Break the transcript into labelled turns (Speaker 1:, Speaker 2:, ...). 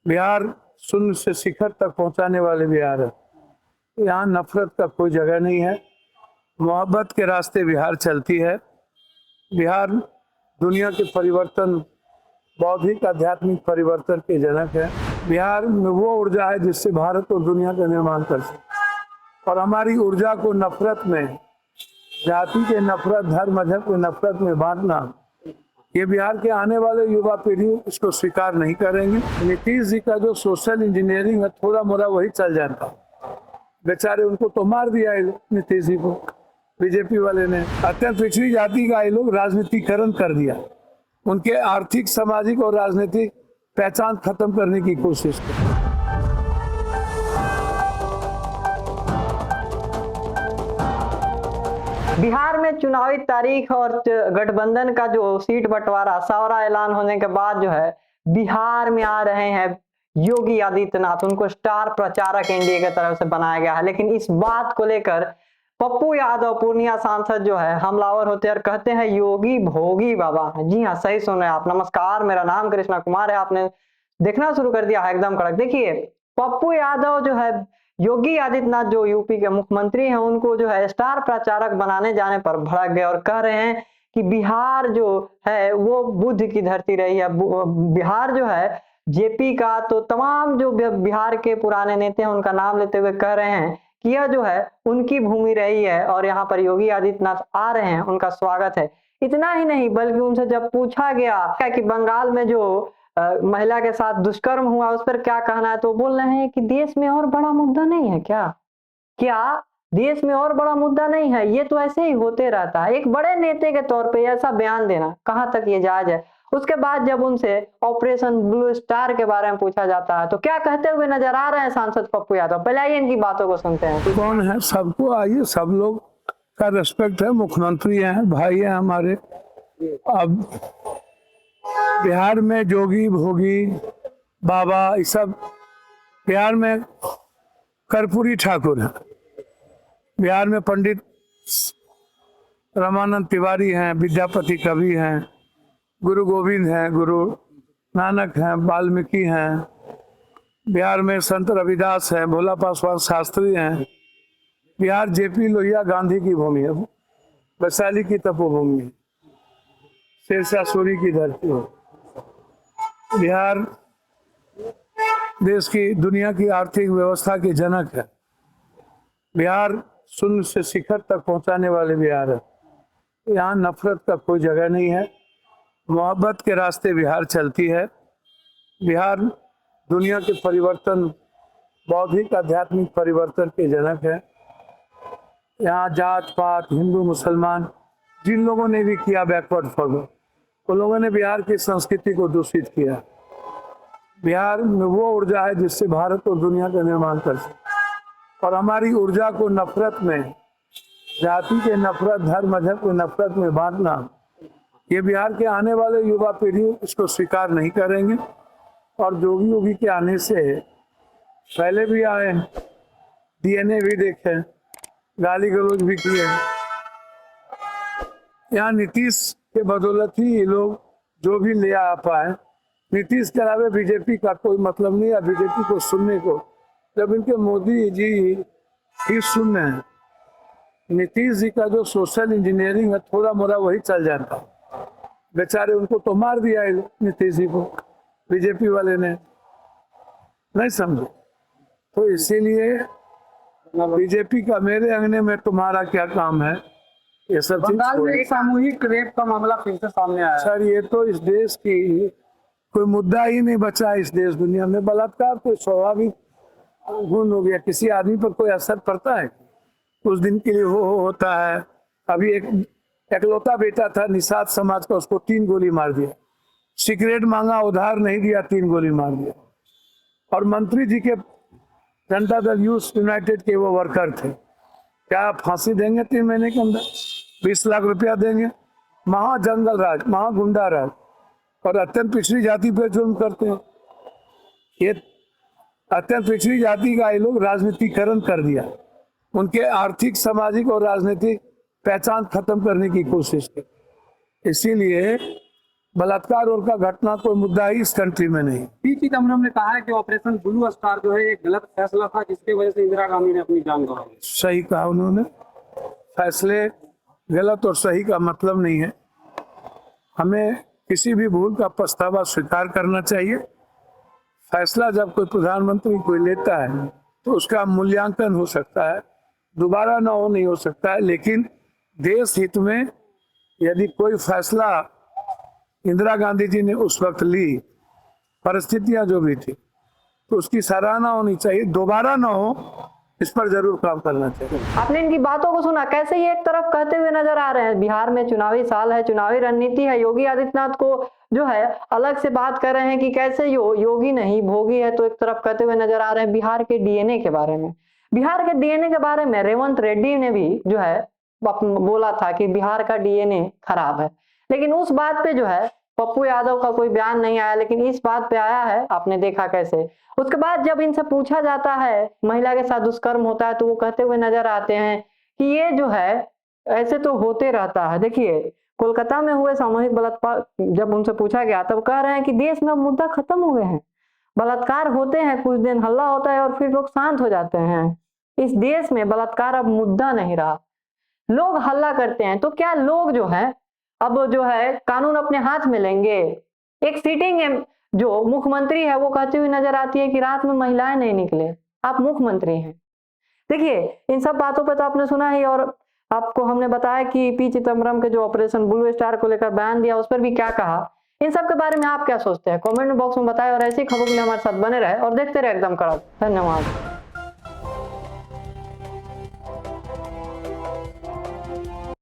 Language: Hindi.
Speaker 1: बिहार शून्य से शिखर तक पहुंचाने वाले बिहार है। यहाँ नफरत का कोई जगह नहीं है, मोहब्बत के रास्ते बिहार चलती है। बिहार दुनिया के परिवर्तन, बौद्धिक आध्यात्मिक परिवर्तन के जनक है। बिहार में वो ऊर्जा है जिससे भारत और दुनिया का निर्माण कर सकते, और हमारी ऊर्जा को नफरत में, जाति के नफरत, धर्म मजहब के नफरत में बांटना, ये बिहार के आने वाले युवा पीढ़ी इसको स्वीकार नहीं करेंगे। नीतीश जी का जो सोशल इंजीनियरिंग है, थोड़ा मोड़ा वही चल जाता। बेचारे उनको तो मार दिया है नीतीश जी को, बीजेपी वाले ने। अत्यंत पिछड़ी जाति का ये लोग राजनीतिकरण कर दिया, उनके आर्थिक, सामाजिक और राजनीतिक पहचान खत्म करने की कोशिश की।
Speaker 2: बिहार में चुनावी तारीख और गठबंधन का जो सीट बंटवारा, सौरा ऐलान होने के बाद जो है बिहार में आ रहे हैं योगी आदित्यनाथ। उनको स्टार प्रचारक एनडीए की तरफ से बनाया गया है। लेकिन इस बात को लेकर पप्पू यादव, पूर्णिया सांसद जो है, हमलावर होते हैं और कहते हैं योगी भोगी बाबा। जी हाँ, सही सुन रहे हैं आप। नमस्कार, मेरा नाम कृष्णा कुमार है। आपने देखना शुरू कर दिया है एकदम कड़क। देखिए, पप्पू यादव जो है योगी आदित्यनाथ जो यूपी के मुख्यमंत्री हैं, उनको जो है स्टार प्रचारक बनाने जाने पर भड़क गए और कह रहे हैं कि बिहार जो है वो बुद्ध की धरती रही है। बिहार जो है जेपी का, तो तमाम जो बिहार के पुराने नेता हैं उनका नाम लेते हुए कह रहे हैं कि यह जो है उनकी भूमि रही है और यहाँ पर योगी आदित्यनाथ आ रहे हैं, उनका स्वागत है। इतना ही नहीं, बल्कि उनसे जब पूछा गया कि बंगाल में जो महिला के साथ दुष्कर्म हुआ उस पर क्या कहना है, तो बोल रहे हैं कि देश में और बड़ा मुद्दा नहीं है क्या? क्या देश में और बड़ा मुद्दा नहीं है? ये तो ऐसे ही होते रहता है। एक बड़े नेता के तौर पे ऐसा बयान देना कहां तक ये जायज है? उसके बाद जब उनसे ऑपरेशन ब्लू स्टार के बारे में पूछा जाता है तो क्या कहते हुए नजर आ रहे हैं सांसद पप्पू यादव? पहले आइए इनकी बातों को सुनते हैं।
Speaker 1: कौन है? सबको आइए, सब लोग का रिस्पेक्ट है। मुख्यमंत्री हैं, भाई हैं हमारे। अब बिहार में जोगी भोगी बाबा, ये सब बिहार में कर्पूरी ठाकुर हैं। बिहार में पंडित रामानंद तिवारी हैं, विद्यापति कवि हैं, गुरु गोविंद हैं, गुरु नानक हैं, वाल्मीकि हैं। बिहार में संत रविदास हैं, भोला पासवान शास्त्री हैं। बिहार जेपी लोहिया गांधी की भूमि है, वैशाली की तपोभूमि है, शेरशाह सूरी की धरती है। बिहार देश की, दुनिया की आर्थिक व्यवस्था के जनक है। बिहार शून्य से शिखर तक पहुंचाने वाले बिहार है। यहाँ नफरत का कोई जगह नहीं है, मोहब्बत के रास्ते बिहार चलती है। बिहार दुनिया के परिवर्तन, बौद्धिक आध्यात्मिक परिवर्तन के जनक है। यहाँ जात पात, हिंदू मुसलमान, जिन लोगों ने भी किया बैकवर्ड फॉरवर्ड, उन लोगों ने बिहार की संस्कृति को दूषित किया। बिहार में वो ऊर्जा है जिससे भारत और दुनिया का निर्माण कर सकते, और हमारी ऊर्जा को नफरत में, जाति के नफरत, धर्म मजहब के नफरत में बांटना, ये बिहार के आने वाले युवा पीढ़ी इसको स्वीकार नहीं करेंगे। और जोगी योगी के आने से पहले भी आए, डीएनए भी देखे, गाली गलौज भी किए। यहाँ नीतीश के बदौलत ही ये लोग जो भी ले आ पाए। नीतीश के अलावा बीजेपी का कोई मतलब नहीं है बीजेपी को सुनने को, जब इनके मोदी जी ही सुनने हैं। नीतीश जी का जो सोशल इंजीनियरिंग है, थोड़ा मोड़ा वही चल जाता। बेचारे उनको तो मार दिया है नीतीश जी को, बीजेपी वाले ने, नहीं समझे। तो इसीलिए बीजेपी का मेरे अंगने में तुम्हारा क्या काम है, ये सब
Speaker 3: बंगाल में सामूहिक रेप का मामला फिर से सामने आया।
Speaker 1: सर, ये तो इस देश की कोई मुद्दा ही नहीं बचा है। इस देश दुनिया में बलात्कार तो स्वाभाविक गुण हो गया। किसी आदमी पर कोई असर पड़ता है? कुछ दिन के लिए वो होता है। अभी एक एकलौता बेटा था निषाद समाज का, उसको 3 गोली मार दिया। सिगरेट मांगा, उधार नहीं दिया, 3 गोली मार दिया। और मंत्री जी के जनता दल यूनाइटेड के वो वर्कर थे। क्या फांसी देंगे 3 महीने के अंदर? 20 लाख रुपया देंगे? महा जंगल राज, महा गुंडा राज, और अत्यंत पिछड़ी जाति पर जुल्म करते हैं। ये अत्यंत पिछड़ी जाति का ये लोग राजनीतिकरण कर दिया, उनके आर्थिक, सामाजिक और राजनीतिक पहचान खत्म करने की कोशिश की। इसीलिए बलात्कार और का घटना कोई मुद्दा ही इस कंट्री में नहीं।
Speaker 3: पी चिदम्बरम ने कहा है कि ऑपरेशन ब्लू स्टार जो है एक गलत फैसला था, जिसकी वजह से इंदिरा गांधी ने अपनी जान गंवाई।
Speaker 1: सही कहा उन्होंने, फैसले गलत और सही का मतलब नहीं है। हमें किसी भी भूल का पछतावा स्वीकार करना चाहिए। फैसला जब कोई प्रधानमंत्री कोई लेता है तो उसका मूल्यांकन हो सकता है, दोबारा ना हो नहीं हो सकता है, लेकिन देश हित में यदि कोई फैसला इंदिरा गांधी जी ने उस वक्त ली, परिस्थितियां जो भी थी, तो उसकी सराहना होनी चाहिए, दोबारा ना हो इस पर जरूर काम करना चाहिए।
Speaker 2: आपने इनकी बातों को सुना, कैसे ये एक तरफ कहते हुए नजर आ रहे हैं बिहार में चुनावी साल है, चुनावी रणनीति है, योगी आदित्यनाथ को जो है अलग से बात कर रहे हैं कि कैसे योगी नहीं भोगी है, तो एक तरफ कहते हुए नजर आ रहे हैं बिहार के डीएनए के बारे में। बिहार के डीएनए के बारे में रेवंत रेड्डी ने भी जो है बोला था कि बिहार का डीएनए खराब है, लेकिन उस बात पे जो है पप्पू यादव का कोई बयान नहीं आया, लेकिन इस बात पे आया है। आपने देखा कैसे उसके बाद जब इनसे पूछा जाता है, महिला के साथ दुष्कर्म होता है, तो वो कहते हुए नजर आते हैं कि ये जो है ऐसे तो होते रहता है। देखिए कोलकाता में हुए सामूहिक बलात्कार जब उनसे पूछा गया तब कह रहे हैं कि देश में मुद्दा खत्म हो गए हैं, बलात्कार होते हैं, कुछ दिन हल्ला होता है और फिर लोग शांत हो जाते हैं। इस देश में बलात्कार अब मुद्दा नहीं रहा, लोग हल्ला करते हैं। तो क्या लोग जो है अब जो है कानून अपने हाथ में लेंगे? एक सीटिंग जो मुख्यमंत्री है वो कहती हुई नजर आती है कि रात में महिलाएं नहीं निकले, आप मुख्यमंत्री हैं। देखिए इन सब बातों पे तो आपने सुना ही, और आपको हमने बताया कि पी चिदम्बरम के जो ऑपरेशन ब्लू स्टार को लेकर बयान दिया उस पर भी क्या कहा। इन सब के बारे में आप क्या सोचते हैं? कमेंट बॉक्स में बताएं और ऐसी खबरों के लिए हमारे साथ बने रहे और देखते रहे एकदम कड़क। धन्यवाद।